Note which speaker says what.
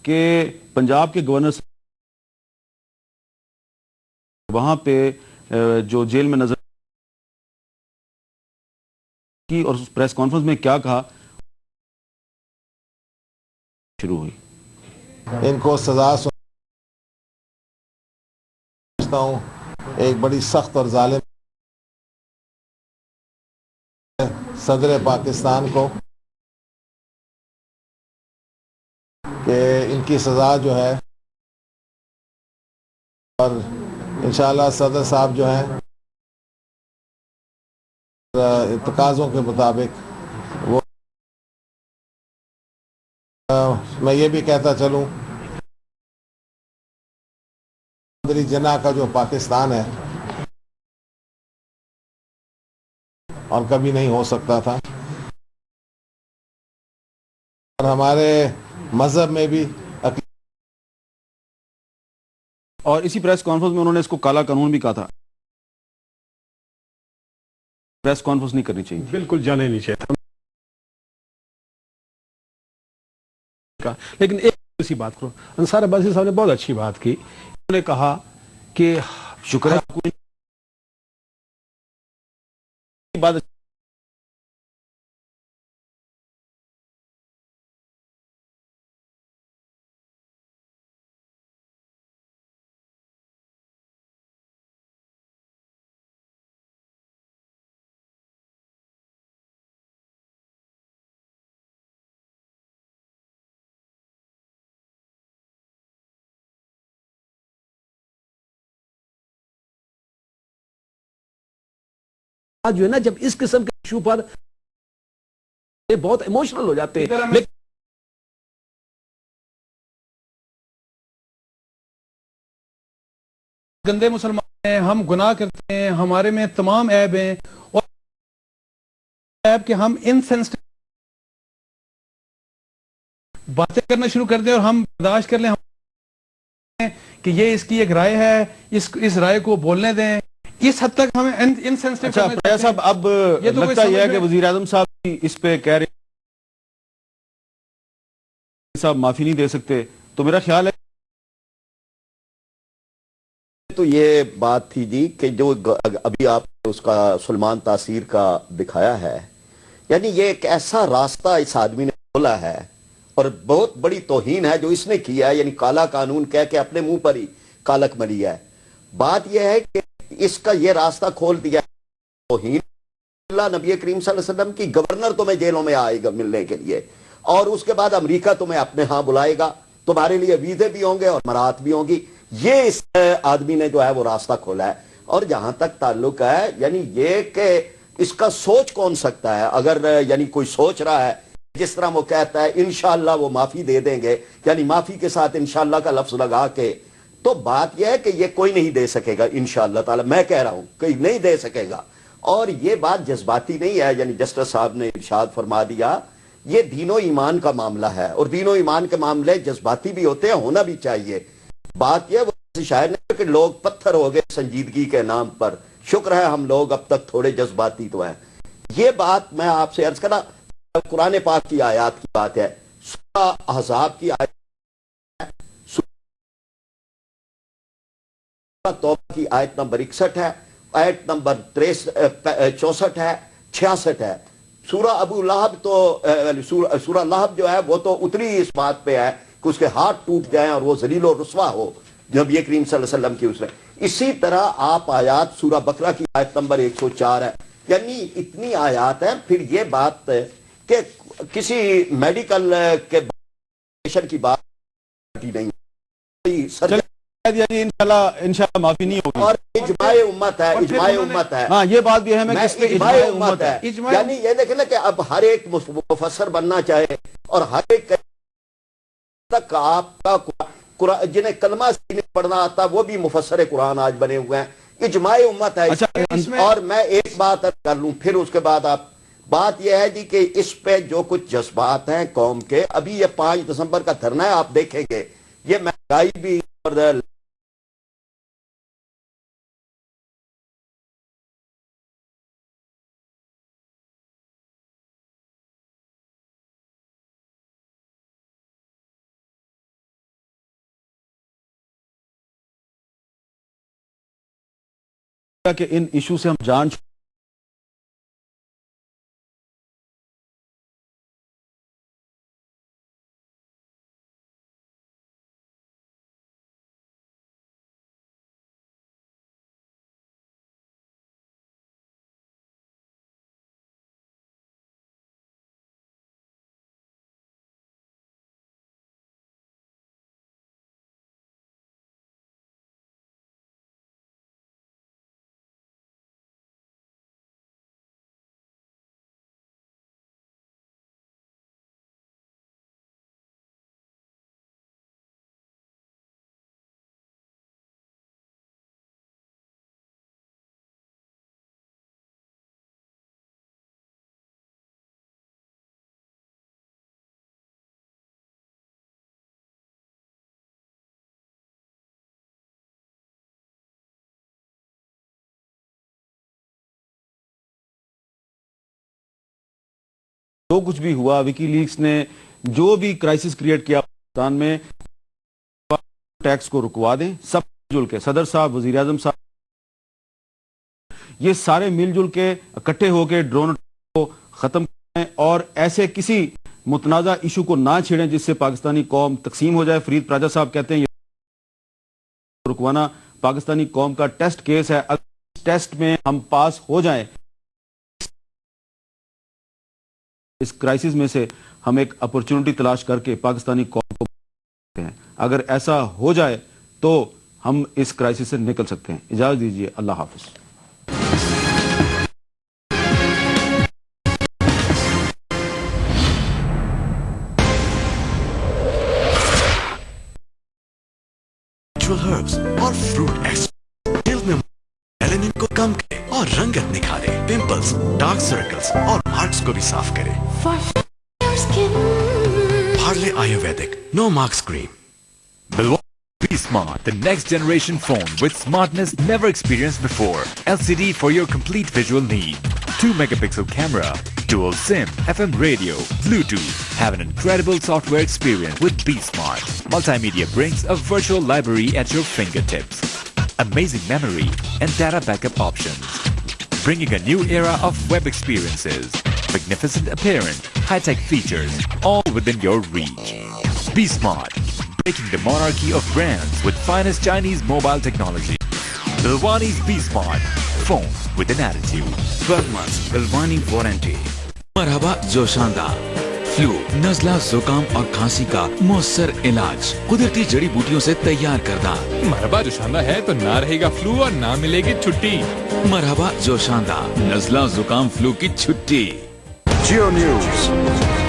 Speaker 1: کہ پنجاب کے گورنر وہاں پہ جو جیل میں نظر کی اور اس پریس کانفرنس میں کیا کہا شروع ہوئی.
Speaker 2: ان کو سزا سمجھتا ہوں ایک بڑی سخت اور ظالم صدر پاکستان کو کہ ان کی سزا جو ہے اور انشاءاللہ صدر صاحب جو ہیں تقاضوں کے مطابق وہ میں یہ بھی کہتا چلوں جناح کا جو پاکستان ہے اور کبھی نہیں ہو سکتا تھا اور ہمارے مذہب میں بھی
Speaker 1: اور اسی پریس کانفرنس میں انہوں نے اس کو کالا قانون بھی کہا تھا. پریس کانفرنس نہیں کرنی چاہیے,
Speaker 3: بالکل جانے نہیں چاہتا. لیکن ایک سی بات کرو, انصار عباسی صاحب نے بہت اچھی بات کی. انہوں نے کہا کہ
Speaker 1: شکر ہے کوئی بات
Speaker 3: جو ہے نا, جب اس قسم کے ایشو پر بہت ایموشنل ہو جاتے ہیں, لیکن گندے مسلمان ہیں, ہم گناہ کرتے ہیں, ہمارے میں تمام عیب ہیں, اور عیب کہ ہم انسینسٹیو باتیں کرنا شروع کر دیں اور ہم برداشت کر لیں کہ یہ اس کی ایک رائے ہے, اس رائے کو بولنے دیں. اس حد تک ہمیں انسینسٹیو.
Speaker 1: اچھا فیاض صاحب, اب لگتا یہ ہے کہ وزیر اعظم صاحب اس پہ کہہ رہے صاحب معافی نہیں دے سکتے, تو میرا خیال ہے
Speaker 4: تو یہ بات تھی جی کہ جو ابھی آپ نے اس کا سلمان تاثیر کا دکھایا ہے, یعنی یہ ایک ایسا راستہ اس آدمی نے کھولا ہے اور بہت بڑی توہین ہے جو اس نے کیا ہے, یعنی کالا قانون کہہ کے اپنے منہ پر ہی کالک ملی ہے. بات یہ ہے کہ اس کا یہ راستہ کھول دیا ہے توہین. اللہ نبی کریم صلی اللہ علیہ وسلم کی گورنر تمہیں جیلوں میں آئے گا ملنے کے لیے, اور اس کے بعد امریکہ تمہیں اپنے ہاں بلائے گا, تمہارے لیے ویزے بھی ہوں گے اور مرات بھی ہوں گی. یہ اس آدمی نے جو ہے وہ راستہ کھولا ہے. اور جہاں تک تعلق ہے, یعنی یہ کہ اس کا سوچ کون سکتا ہے, اگر یعنی کوئی سوچ رہا ہے جس طرح وہ کہتا ہے انشاءاللہ وہ معافی دے دیں گے, یعنی معافی کے ساتھ انشاءاللہ کا لفظ لگا کے, تو بات یہ ہے کہ یہ کوئی نہیں دے سکے گا انشاءاللہ تعالی. میں کہہ رہا ہوں کہ نہیں دے سکے گا. اور یہ بات جذباتی نہیں ہے, یعنی جسٹس صاحب نے ارشاد فرما دیا, یہ دین و ایمان کا معاملہ ہے, اور دین و ایمان کے معاملے جذباتی بھی ہوتے ہیں, ہونا بھی چاہیے. بات یہ وہ شاعر نے کہ لوگ پتھر ہو گئے سنجیدگی کے نام پر, شکر ہے ہم لوگ اب تک تھوڑے جذباتی تو ہیں. یہ بات میں آپ سے عرض کرنا, قرآن پاک کی آیات کی بات ہے. سورہ احزاب کی آیت, سورہ توبہ کی آیت نمبر 61 ہے, آیت نمبر 64 ہے, 66 ہے. سورہ ابو لہب تو سورہ لہب جو ہے وہ تو اتری اس بات پہ ہے کہ اس کے ہاتھ ٹوٹ جائیں اور وہ ذلیل و رسوا ہو نبی کریم صلی اللہ علیہ وسلم کی اس نے. اسی طرح آپ آیات سورہ بقرہ کی آیت نمبر 104 ہے. یعنی اتنی آیات ہیں. پھر یہ بات کہ کسی میڈیکل کے کی بات نہیں,
Speaker 1: یعنی انشاءاللہ معافی نہیں ہوگی,
Speaker 4: اور اجماع امت ہے, اجماع امت ہے.
Speaker 1: ہاں یہ بات بھی اہم ہے کہ اس پہ
Speaker 4: اجماع امت ہے. یعنی یہ دیکھیں نا کہ اب ہر ایک مفسر بننا چاہے, اور ہر ایک تک آپ کا جنہیں کلمہ نہیں پڑھنا آتا وہ بھی مفسر قرآن آج بنے ہوئے ہیں. اجماع امت ہے. اور میں ایک بات کر لوں پھر اس کے بعد آپ, بات یہ ہے جی کہ اس پہ جو کچھ جذبات ہیں قوم کے, ابھی یہ 5 دسمبر کا دھرنا ہے, آپ دیکھیں گے یہ مہنگائی بھی اور
Speaker 1: کہ ان ایشو سے ہم جان جو کچھ بھی ہوا، وکی لیکس نے جو بھی کرائسس کریٹ کیا پاکستان میں، ٹیکس کو رکوا دیں، سب مل جل کے، صدر صاحب، وزیر اعظم صاحب، یہ سارے مل جل کے اکٹھے ہو کے ڈرون کو ختم کریں اور ایسے کسی متنازع ایشو کو نہ چھیڑیں جس سے پاکستانی قوم تقسیم ہو جائے۔ فرید پراجا صاحب کہتے ہیں یہ رکوانا پاکستانی قوم کا ٹیسٹ کیس ہے، اگر اس ٹیسٹ میں ہم پاس ہو جائیں، اس کرائسس میں سے ہم ایک اپرچونٹی تلاش کر کے پاکستانی قوم کو ہیں، اگر ایسا ہو جائے تو ہم اس کرائسس سے نکل سکتے ہیں۔ اجازت دیجیے، اللہ حافظ۔
Speaker 5: ہربس اور فروٹ ایکسٹریکٹ دل میں میلانین کو کم کرے اور رنگت نکھارے، پمپلز، ڈارک سرکلز اور مارکس کو بھی صاف کرے۔ Parle ayurvedic no marks cream.
Speaker 6: Be Smart, the next generation phone with smartness never experienced before. LCD for your complete visual need. 2 megapixel camera, dual SIM, FM radio, Bluetooth. Have an incredible software experience with Be Smart. Multimedia brings a virtual library at your fingertips. Amazing memory and data backup options. Bringing a new era of web experiences. Magnificent appearance, high-tech features, all within your reach. Be Smart. Breaking the monarchy of brands with finest Chinese mobile technology. Bilwani's Be Smart. Phone with an attitude.
Speaker 5: 12 months Bilwani warranty. مرحبا جوشاندہ، flu, نزلہ، زکام اور کھانسی کا مؤثر علاج قدرتی جڑی بوٹیوں سے تیار کردہ۔
Speaker 7: مرحبا جوشاندہ ہے تو نہ رہے گا فلو اور نہ ملے گی چھٹی۔
Speaker 5: مرحبا جوشاندہ، نزلہ، زکام، فلو کی چھٹی۔
Speaker 8: Geo News.